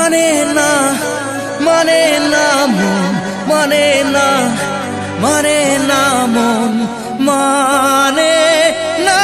মানে না মানে না মন মানে না মানে না মন মানে না।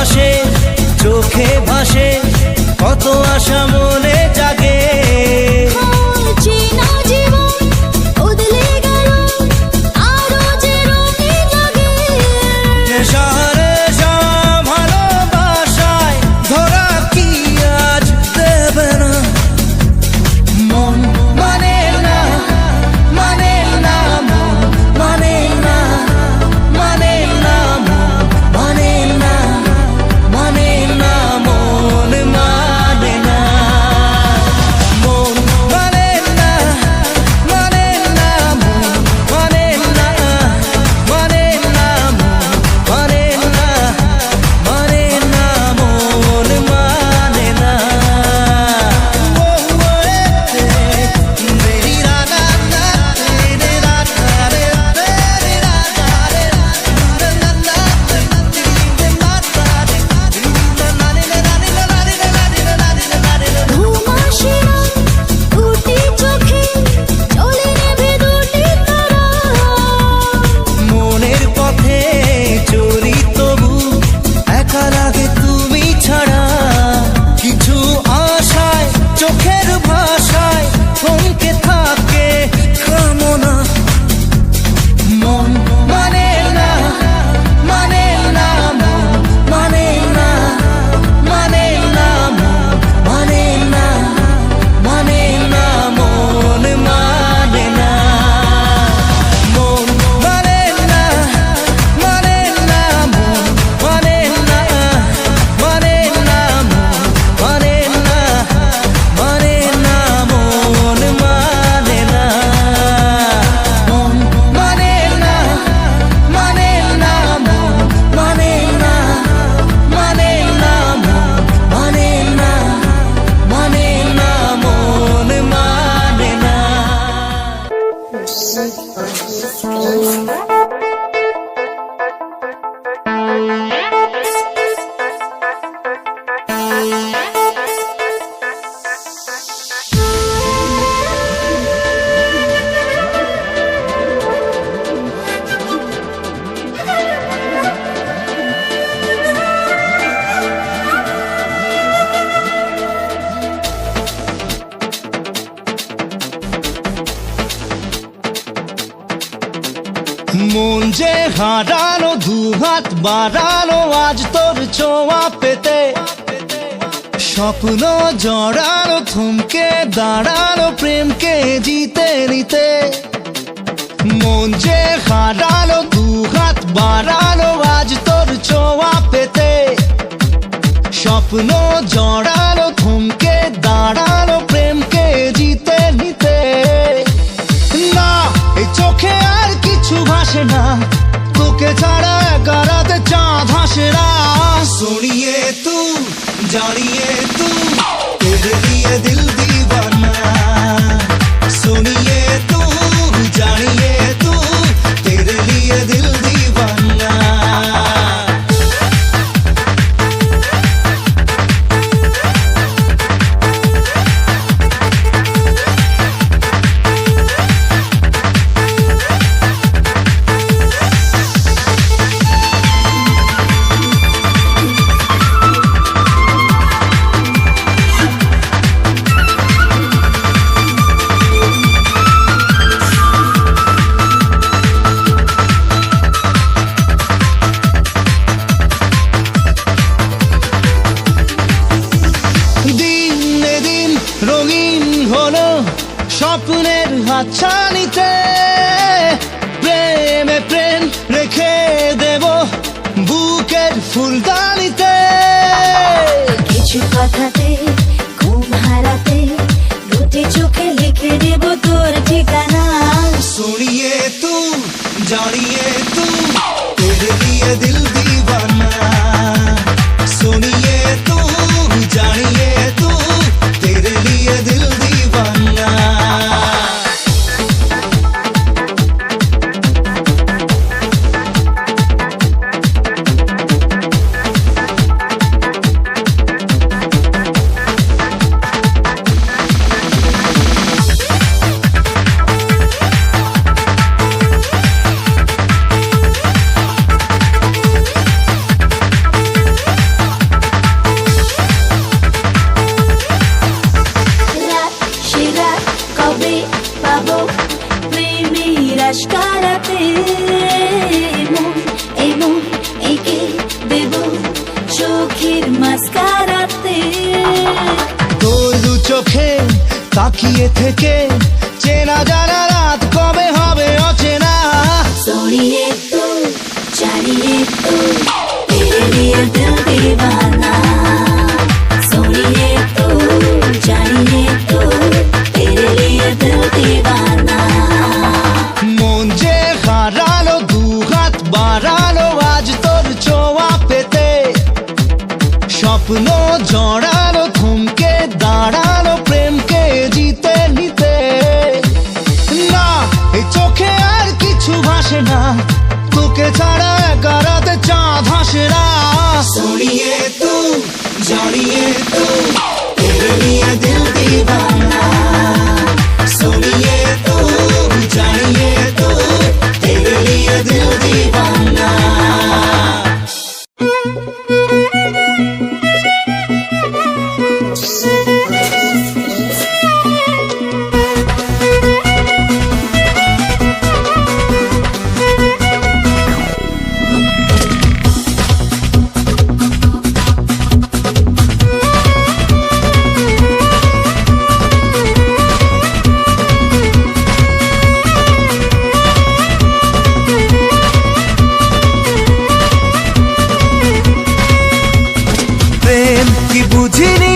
আসে চোখে ভাসে কত আশা মনে জাগে, চেনা জীবন বদলে গেল আরো যে রঙিন লাগে। শহরে ভালোবাসায় ধরা কি আজ দেবে না। মন মানে না মানে না মন মানে না মানে না মন মানে না মানে না মন মানে না মন মানে না মানে না মন মানে না মানে না মন মানে না মানে না মন মানে না। মেরি রাধা তেরে রাধা রে তেরে রাধা রে ঘুম আসে না দুটি চোখে চলে নেবে দুটি তারা। মনের পথে চলি তবু একা লাগে তুমি ছাড়া। কিছু আশায় চোখের ভাষায় থমকে থাকে কামনা। মন মানে না মানে না মন মানে না মানে না মন মানে না মানে না মন মানে না মন মানে না মানে না মন মানে না মানে না মন মানে না মানে না মন মানে না মন মানে না মানে না মন মানে না মানে না মন মানে না মানে না মন মানে না। মন যে হারানো দুহাত বাড়ানো আজ তোর ছোঁয়া পেতে। স্বপ্ন জড়ানো থমকে দাঁড়ানো প্রেমকে জিতে নিতে। মন যে হারানো দুহাত বাড়ানো আজ তোর স্বপ্ন জড়ালো থমকে দাঁড়ালো প্রেমকে জিতে নিতে। না এই চোখে আর কিছু ভাসে না, তোকে ছাড়া একা রাতে চাঁদ হাসে না। सुनिए तू जानिए तू तेरे लिए दिल दीवाना। सुनिए तू जानिए तू तेरे लिए दिल दीवाना। রঙিন হলো স্বপ্নের হাতছানিতে, প্রেমে প্রেম রেখে দেব বুকের ফুলদানিতে। কিছু কথাতে ঘুম হারাতে দুটি চোখে লিখে দেব তোর ঠিকানা। सुनिए तू जानिए तू तेरे लिए दिल दीवाना। सुनिए तू जानिए तू तेरे लिए दिल दीवाना। রাশকারাতে মন এই মন একে দেব চোখের মাস্কারাতে। তোর দু চোখে তাকিয়ে থেকে চেনা জানা রাত কবে হবে অচেনা। सोनिए तू जानिए तू तेरे लिए दिल दीवाना। सोनिए तू जानिए तू तेरे लिए दिल दीवाना। মন যে হারালো দু হাত বাড়ালো আজ তোর ছোঁয়া পেতে। স্বপ্ন জড়ালো থমকে দাঁড়ালো প্রেমকে জিতে নিতে। না এই চোখে আর কিছু ভাসে না, তোকে ছাড়া একা রাতে চাঁদ হাসে না। सुनिए तू जानिए तू तेरे लिए दिल दीवाना। सुनिए तू जानिए तू तेरे लिए दिल दीवाना। বুঝিনি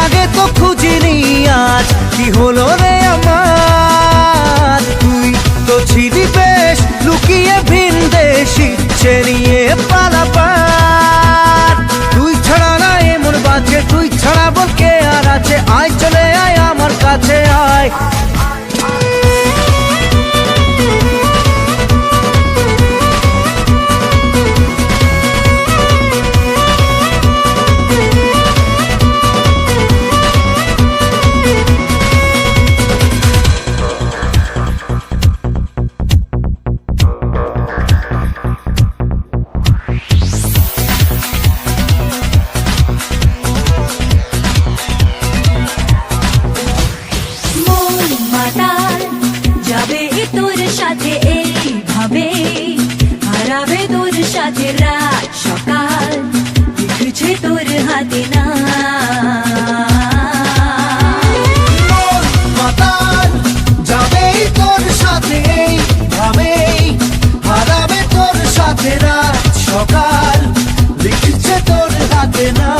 আগে তো খুঁজিনি আজ কি হলো রে আমার। তুই তো ছিলি বেশ লুকিয়ে ভিন দেশি সে নিয়ে পালাপার। তুই ছাড়া না এমন বাজে, তুই ছাড়া বল কে আর আছে। আয় চলে আয় আমার কাছে আয়। সাথে রাত সকাল লিখছে তোর হাতে না। যাবে তোর সাথে ভাবে হারাবে তোর সাথে রাত সকাল লিখছে তোর হাতে না।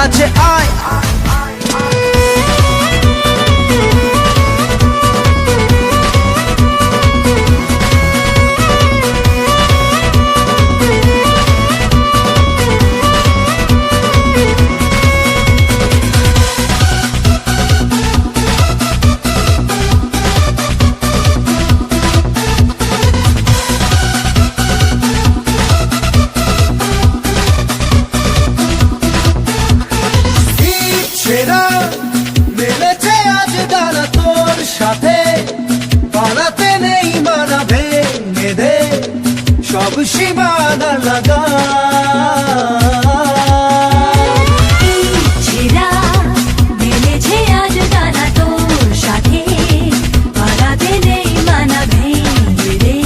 কাছে আয়। সেরা মেলেছে আজ ডানা তোর সাথে, পালাতে নেই মানা, ভেঙে দে সব সীমানা লাগা। ছেঁড়া মেলেছে আজ ডানা তোর সাথে, পালাতে নেই মানা, ভেঙে দে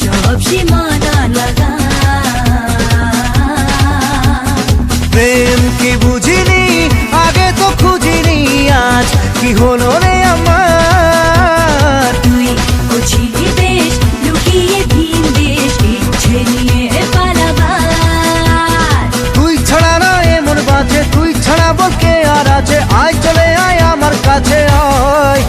সব সীমানা লাগা। প্রেম কি বুঝিনি আগে তো খুঁজিনি, আজ কি হলো রে আমার। তুই বুঝিলি বেশ লুকিয়ে ভিন দেশ, ইচ্ছে নিয়ে পালাবার। তুই ছাড়া না এমন বাজে, তুই ছাড়া বলকে আর আছে, আয় চলে আয় আমার কাছে আয়।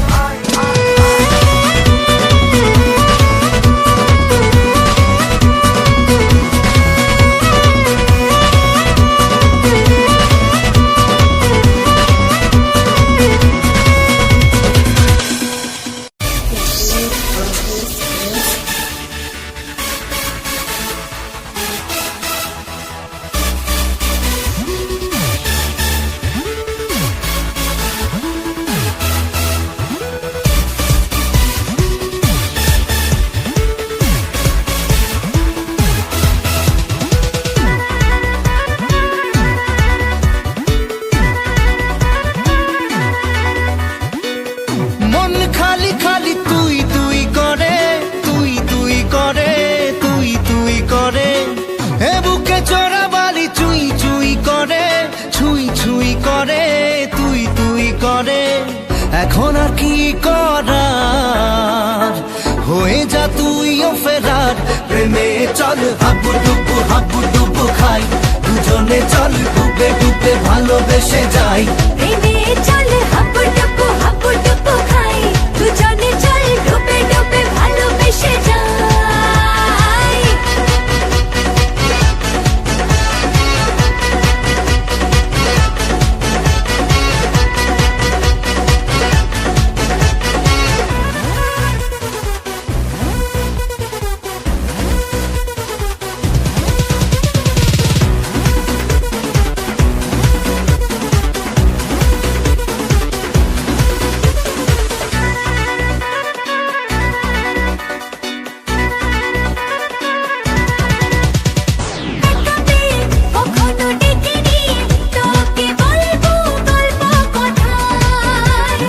মন খালি খালি তুই তুই করে, তুই তুই করে, তুই তুই করে, এ বুকে চোরা বালি চুই চুই করে, ছুই ছুই করে, তুই তুই করে। এখন আর কি করার, হয়ে যা তুইও ফেরার। প্রেমে চল হাবু ডুবু খাই, দুজনে চল ডুবে ডুবে ভালোবেসে যাই। প্রেমে চল হাবু ডুবু খাই, দুজনে চল ডুবে ডুবে ভালোবেসে যাই। কখনো দেখিনি তোকে বলবো গল্প কথায়।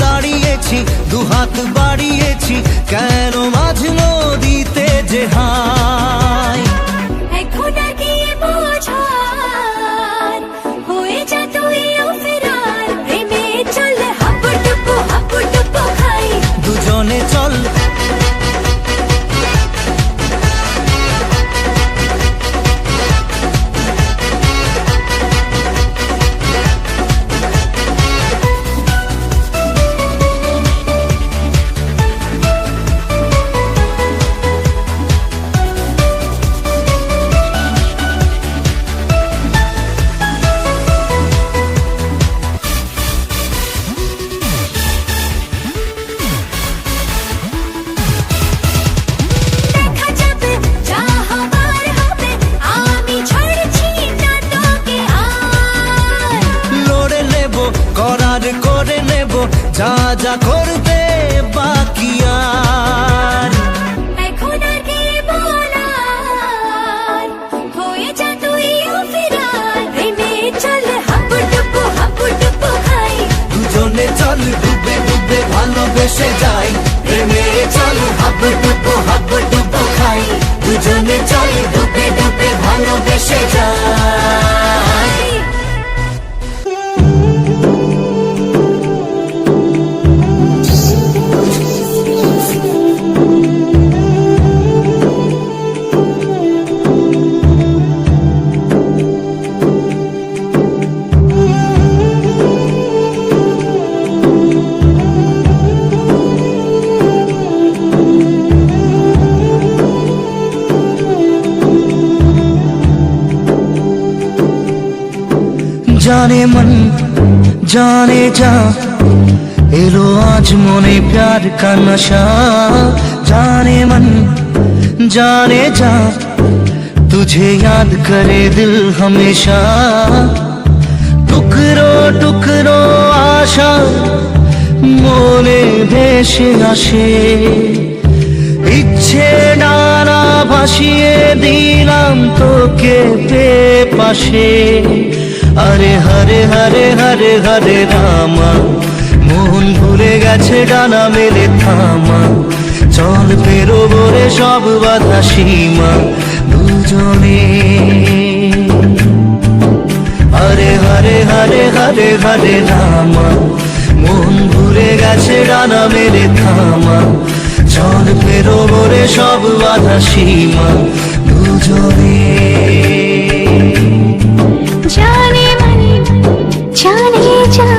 দাঁড়িয়েছি দুহাত বাড়িয়েছি, কেন মাঝ নদীতে যে হাই। এখন আর কি বোঝার, হয়ে যা তুইও ফেরার। প্রেমে চল হাবু ডুবু খাই, দুজনে চল দেখা যাবে যা হবার হবে, আমি ছাড়ছি না তোকে আর। লড়ে নেব করার করে নেব, যা যা করতে বাকি আর। এখন আর কি বলার, হয়ে যা তুইও ফেরার। প্রেমে চল হাবু ডুবু খাই, দুজনে চল ডুবে ডুবে ভালোবেসে যাই। প্রেমে চল হাবু ডুবু খাই, দুজনে চল ডুবে ডুবে ভালোবেসে যাই। जाने मन जाने जा एलो आज मोने प्यार का नशा जाने मन जाने जा तुझे याद करे दिल हमेशा टुकरो टुकरो आशा मोने ভেসে আসে ইচ্ছে ডানা ভাসিয়ে দিলাম তোকে পাশে আরে হরে হরে হরে হরে রামা মন ভুলে গেছে ডানা মেলে থামা চল পেরোবো রে সব বাধা সীমা দুজনে হরে হরে হরে হরে হরে রামা মন ভুলে গেছে ডানা মেলে থামা চল পেরোবো রে সব বাধা সীমা দুজনে जाने मन जाने जा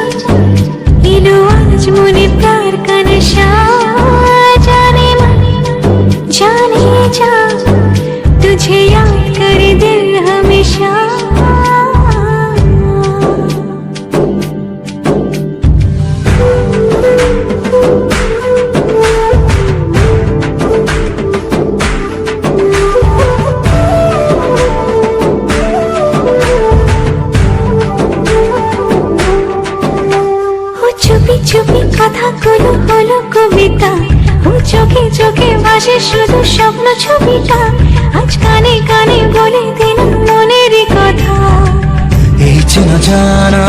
इलो आज मुने प्यार का नशा जाने मन जाने जा तुझे याद करे दिल हमेशा চুপি কথাগুলো হলো কবিতা ও চোখে চোখে ভাসে শুধু স্বপ্ন ছবিটা আজ কানে কানে বলে দিলাম মনের কথা এই চেনা জানা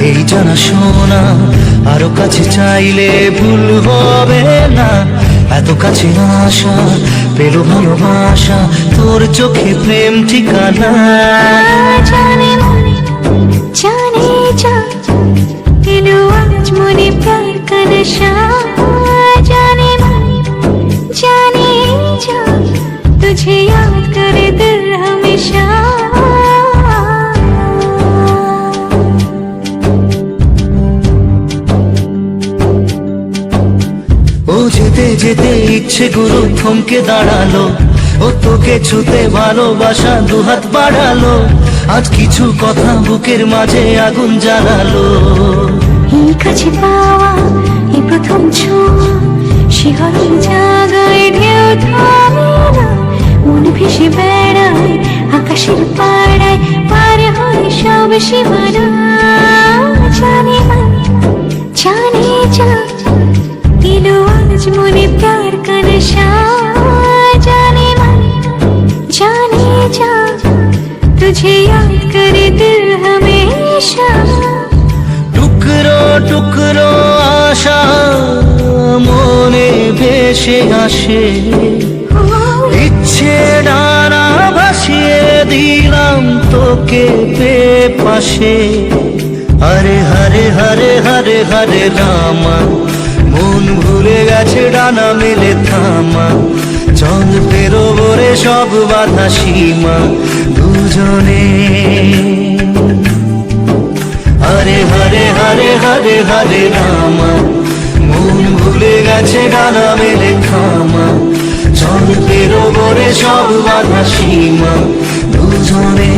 এই জানা শোনা আরো কাছে চাইলে ভুল হবে না এত কাছে আশা পেল ভালোবাসা তোর চোখে প্রেম ঠিকানা জানে মনে জানে যা इलो आज मुने प्यार का नशा जाने मन जाने जा तुझे याद करे दिल हमेशा ও যেতে যেতে ইচ্ছে গুরু থমকে দাঁড়ালো ও তোকে ছুতে ভালোবাসা দুহাত বাড়ালো আজ কিছু কথা বুকের মাঝে আগুন জ্বালালো এই কাছে পাওয়া এই প্রথম ছোঁয়া শিহরণ জাগায় ঢেউ থামে না মন ভেসে বেড়ায় আকাশের পাড়ায় পার হয় সব সীমানা জানে मन जाने जा इलो आज मुने प्यार का नशा जाने मन जाने जा तुझे याद करे दिल हमेशा টুকরো টুকরো আশা মনে ভেসে আসে ইচ্ছে ডানা ভাসিয়ে দিলাম তোকে পাশে হরে হরে হরে হরে হরে রামা মন ভুলে গেছে ডানা মেলে থামা চল পেরোবো রে সব বাধা সীমা দুজনে হরে হরে হরে হরে হরে রামা মন ভুলে গেছে ডানা মেলে থামা চল পেরোবো রে সব বাধা সীমা দুজনে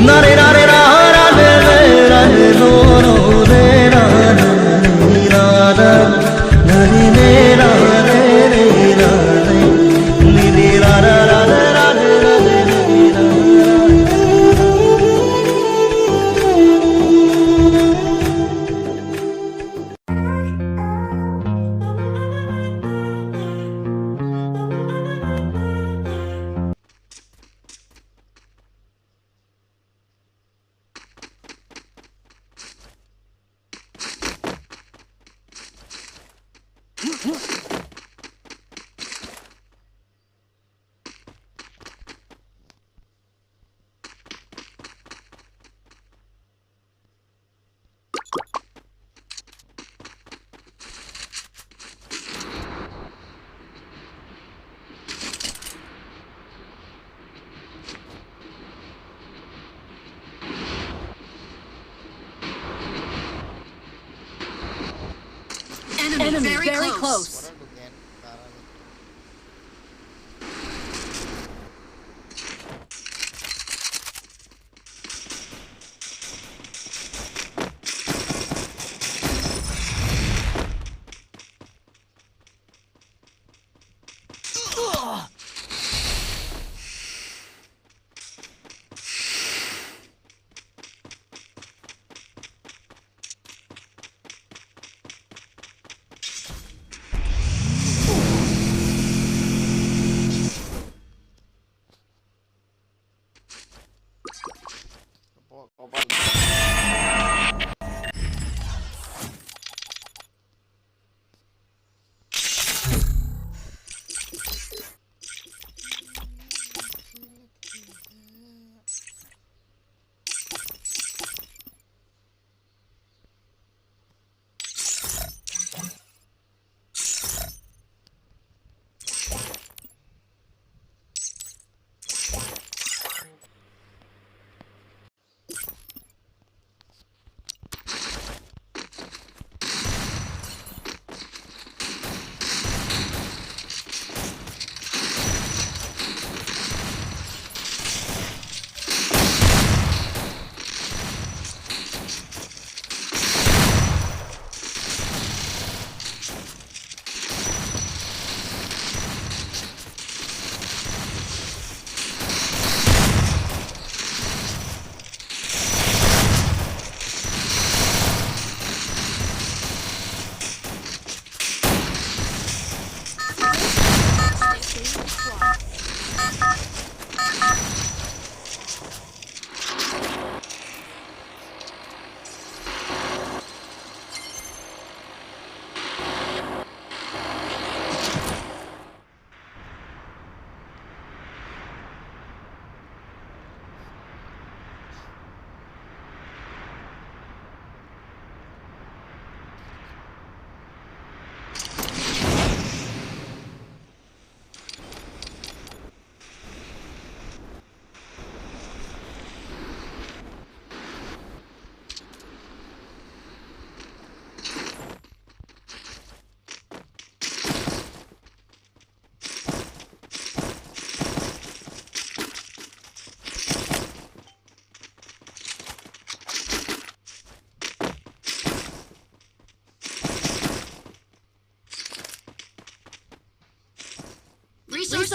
নারে নারে রা রা রে রে রা রে নো নো রে রা রা রা রা নারে রে রা রে রে রা রে নি রে রা রা রা রা রা রে রা রে রা Enemy very close.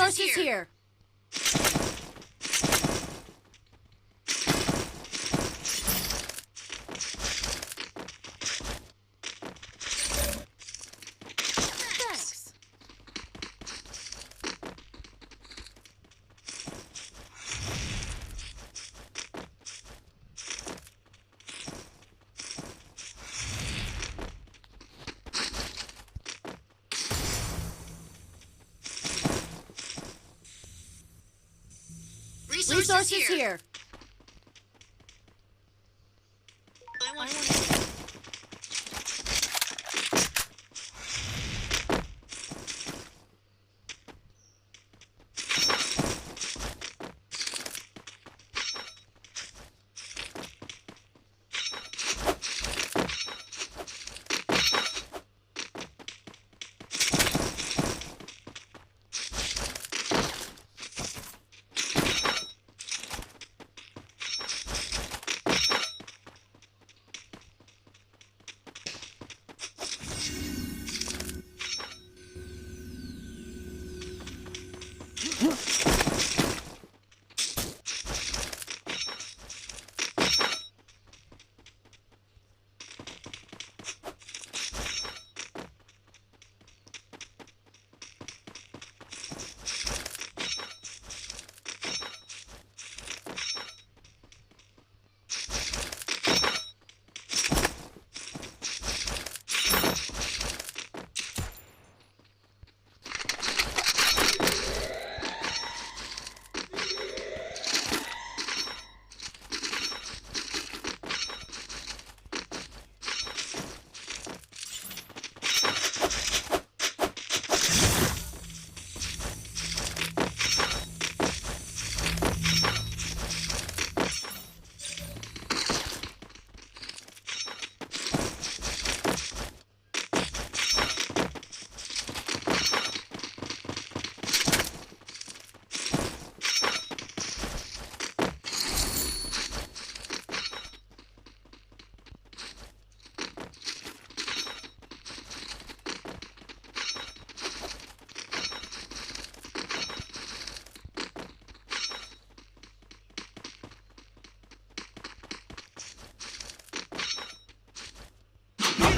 Resources here. Thanks. Resources here. I want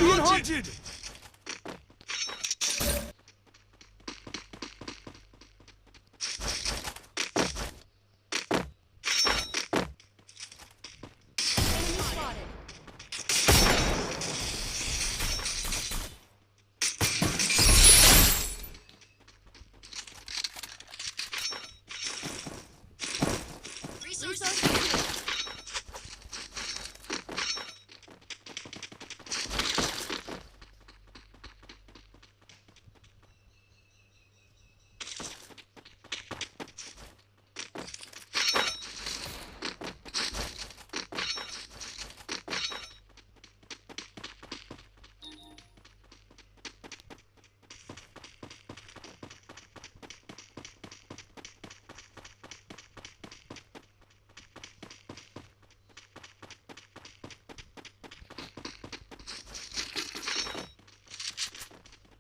Being hunted! Resources here.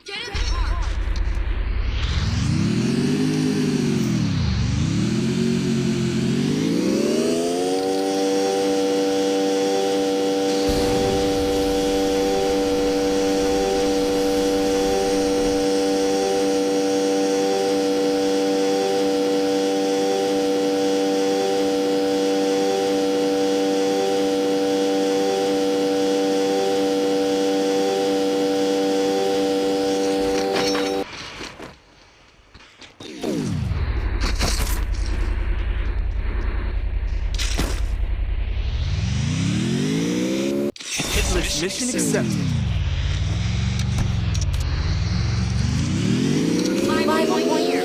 Get in the car. Mission accepted. My one year.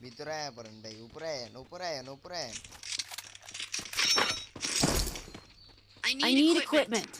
ভিতরে আয়া পড়েন ভাই, উপরে আয়েন, উপরে আয়েন, উপরে আয়েন। I need equipment.